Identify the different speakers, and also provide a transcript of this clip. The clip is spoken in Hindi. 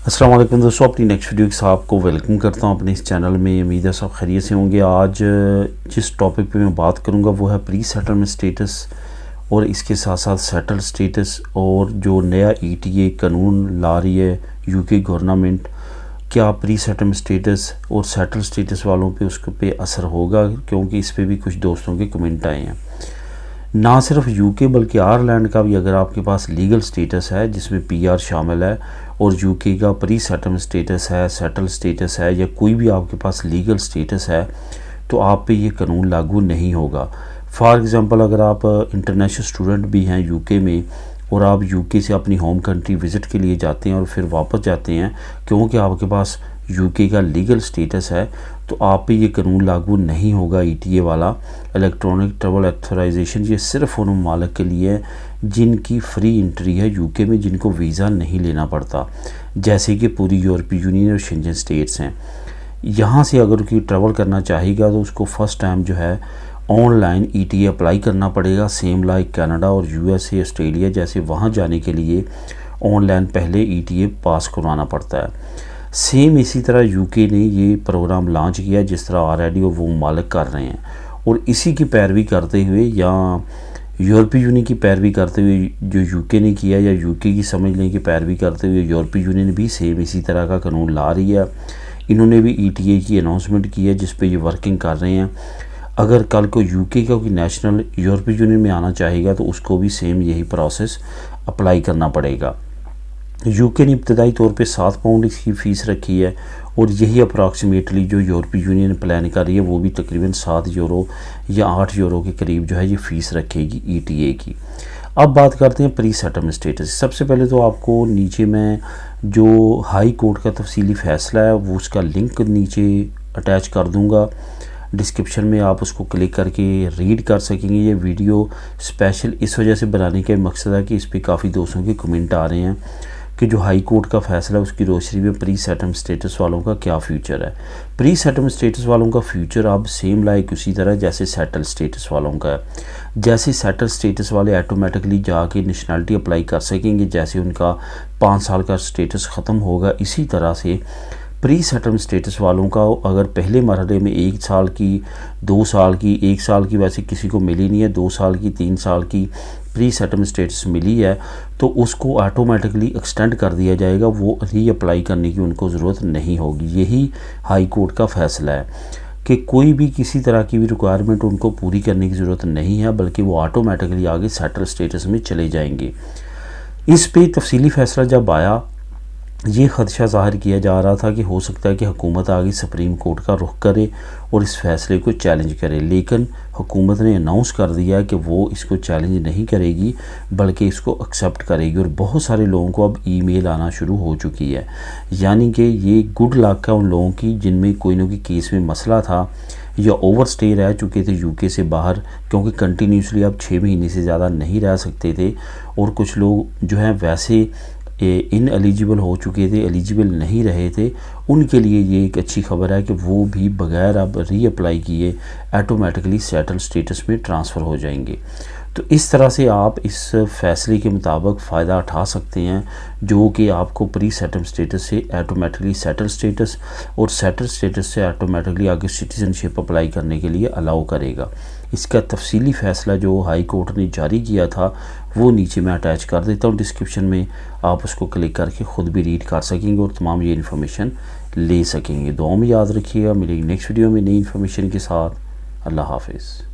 Speaker 1: अस्सलाम वालेकुम दोस्तों, अपनी नेक्स्ट वीडियो के साथ आपको वेलकम करता हूं अपने इस चैनल में। उम्मीद है सब खैरियत से होंगे। आज जिस टॉपिक पे मैं बात करूंगा वो है प्री सेटलमेंट स्टेटस और इसके साथ साथ सेटल स्टेटस और जो नया ईटीए कानून ला रही है यूके गवर्नमेंट, क्या प्री सेटलमेंट स्टेटस और सेटल स्टेटस वालों पे उसके पे असर होगा, क्योंकि इस पे भी कुछ दोस्तों के कमेंट आए हैं। ना सिर्फ यूके बल्कि आयरलैंड का भी अगर आपके पास लीगल स्टेटस है जिसमें पीआर शामिल है और यूके का प्री सेटलमेंट स्टेटस है, सेटल स्टेटस है या कोई भी आपके पास लीगल स्टेटस है, तो आप पे ये कानून लागू नहीं होगा। फॉर एग्ज़ाम्पल, अगर आप इंटरनेशनल स्टूडेंट भी हैं यूके में और आप यूके से अपनी होम कंट्री विज़िट के लिए जाते हैं और फिर वापस जाते हैं, क्योंकि आपके पास यूके का लीगल स्टेटस है, तो आप पे ये कानून लागू नहीं होगा ईटीए वाला इलेक्ट्रॉनिक ट्रैवल ऑथराइजेशन। ये सिर्फ उन ममालिक के लिए है जिनकी फ्री एंट्री है यूके में, जिनको वीज़ा नहीं लेना पड़ता, जैसे कि पूरी यूरोपीय यूनियन और शेंजन स्टेट्स हैं। यहाँ से अगर कोई ट्रैवल करना चाहेगा तो उसको फ़र्स्ट टाइम जो है ऑनलाइन ईटीए अप्लाई करना पड़ेगा, सेम लाइक कनाडा और यूएसए, ऑस्ट्रेलिया जैसे। वहाँ जाने के लिए ऑनलाइन पहले ईटीए पास करवाना पड़ता है। सेम इसी तरह यूके ने ये प्रोग्राम लॉन्च किया जिस तरह ऑलरेडी वो मालिक कर रहे हैं, और इसी की पैरवी करते हुए या यूरोपीय यूनियन की पैरवी करते हुए जो यूके ने किया, या यूके की समझने की पैरवी करते हुए यूरोपीय यूनियन भी सेम इसी तरह का कानून ला रही है। इन्होंने भी ईटीए की अनाउंसमेंट की है जिस पे ये वर्किंग कर रहे हैं। अगर कल को यूके का कोई नेशनल यूरोपीय यूनियन में आना चाहेगा तो उसको भी सेम यही प्रोसेस अप्लाई करना पड़ेगा। यूके ने इब्तदाई तौर पे 7 पाउंड इसकी फ़ीस रखी है, और यही अप्रॉक्सीमेटली जो यूरोपीय यूनियन प्लान कर रही है वो भी तकरीबन 7 यूरो या 8 यूरो के करीब जो है ये फ़ीस रखेगी ईटीए की। अब बात करते हैं प्री सेटलमेंट स्टेटस। सबसे पहले तो आपको नीचे मैं जो हाई कोर्ट का तफसीली फ़ैसला है वो उसका लिंक नीचे अटैच कर दूँगा डिस्क्रिप्शन में, आप उसको क्लिक करके रीड कर सकेंगे। ये वीडियो स्पेशल इस वजह से बनाने का मकसद है कि इस पर काफ़ी दोस्तों के कमेंट आ रहे हैं कि जो हाई कोर्ट का फ़ैसला है उसकी रोशनी में प्री सेटलमेंट स्टेटस वालों का क्या फ्यूचर है। प्री सेटलमेंट स्टेटस वालों का फ्यूचर अब सेम लाइक उसी तरह जैसे सेटल स्टेटस वालों का है। जैसे सेटल स्टेटस वाले ऑटोमेटिकली जाके नेशनलिटी अप्लाई कर सकेंगे जैसे उनका 5 साल का स्टेटस ख़त्म होगा, इसी तरह से प्री सेटलमेंट स्टेटस वालों का अगर पहले मरहले में 1 साल की, 2 साल की, 1 साल की वैसे किसी को मिली नहीं है, 2 साल की, 3 साल की प्री सेटलमेंट स्टेटस मिली है तो उसको ऑटोमेटिकली एक्सटेंड कर दिया जाएगा, वो री अप्लाई करने की उनको ज़रूरत नहीं होगी। यही हाई कोर्ट का फ़ैसला है कि कोई भी किसी तरह की भी रिक्वायरमेंट उनको पूरी करने की ज़रूरत नहीं है, बल्कि वो ऑटोमेटिकली आगे सेटल स्टेटस में चले जाएंगे। इस पे तफसीली फ़ैसला जब आया, ये ख़दशा ज़ाहिर किया जा रहा था कि हो सकता है कि हुकूमत आगे सुप्रीम कोर्ट का रुख करे और इस फ़ैसले को चैलेंज करे, लेकिन हुकूमत ने अनाउंस कर दिया कि वो इसको चैलेंज नहीं करेगी बल्कि इसको एक्सेप्ट करेगी। और बहुत सारे लोगों को अब ईमेल आना शुरू हो चुकी है, यानी कि ये गुड लक है उन लोगों की जिनमें कोई ना कोई केस में मसला था या ओवर स्टे रह चुके थे यूके से बाहर, क्योंकि कंटिन्यूसली अब 6 महीने से ज़्यादा नहीं रह सकते थे, और कुछ लोग जो हैं वैसे इन एलिजिबल हो चुके थे, एलिजिबल नहीं रहे थे। उनके लिए ये एक अच्छी खबर है कि वो भी बगैर अब री अप्लाई किए ऑटोमेटिकली सेटल स्टेटस में ट्रांसफ़र हो जाएंगे। तो इस तरह से आप इस फ़ैसले के मुताबिक फ़ायदा उठा सकते हैं, जो कि आपको प्री सेटलमेंट स्टेटस से ऑटोमेटिकली सेटल स्टेटस और सेटल स्टेटस से ऑटोमेटिकली आगे सिटीज़नशिप अप्लाई करने के लिए अलाउ करेगा। इसका तफसीली फ़ैसला जो हाई कोर्ट ने जारी किया था वो नीचे मैं अटैच कर देता हूँ डिस्क्रिप्शन में, आप उसको क्लिक करके ख़ुद भी रीड कर सकेंगे और तमाम ये इन्फॉर्मेशन ले सकेंगे। दुआ में याद रखिएगा, मिलेगी नेक्स्ट वीडियो में नई इन्फॉर्मेशन के साथ। अल्लाह हाफिज़।